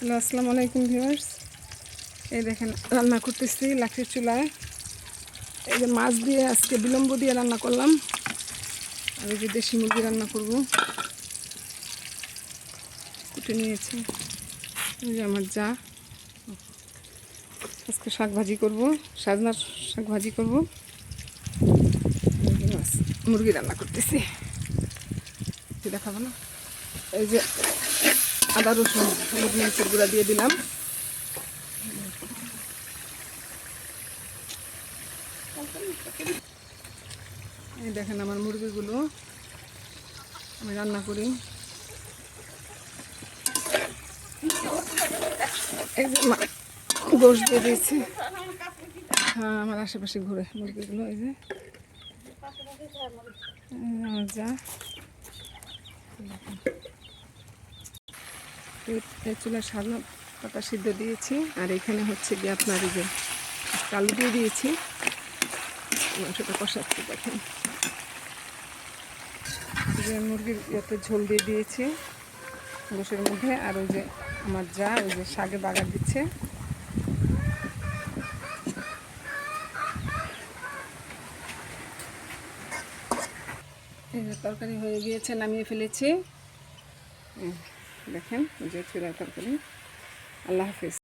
Hello, আসসালামু আলাইকুম viewers. এই দেখেন রান্না করতেছি লাকড়ির চুলায়। এই যে মাছ দিয়ে আজকে বিলম্ব দিয়ে রান্না করলাম, আর এই যে দেশি মুরগি রান্না করব। কুটে নিয়েছি। এই যে আমার যা, আজকে শাক ভাজি করবো, সাজনার শাক ভাজি করবো। মাছ মুরগি রান্না করতেছি, দেখাবো না। এই যে আদা রসুন হলুদ মরিচের গুঁড়া দিয়ে দিলাম। এই দেখেন আমার মুরগিগুলো আমি রান্না করি। এই যে গোশ দিয়ে দিয়েছি। হ্যাঁ, আমার আশেপাশে ঘুরে মুরগিগুলো। এই যে আমার যা, এই চুলা সাদা পাতা সিদ্ধ দিয়েছি, আর এখানে হচ্ছে গিয়ে আপনার এই যে আলু দিয়ে দিয়েছি। মাংসটা কষাচ্ছি দেখেন। যে মুরগির ইয়েতে ঝোল দিয়ে দিয়েছি গোশের মধ্যে, আর ওই যে আমার যা ওই যে শাকে বাগার দিচ্ছে। এই যে তরকারি হয়ে গিয়েছে, নামিয়ে ফেলেছি। দেখেন ওই যে চুলার তরকারি। আল্লাহ হাফিজ।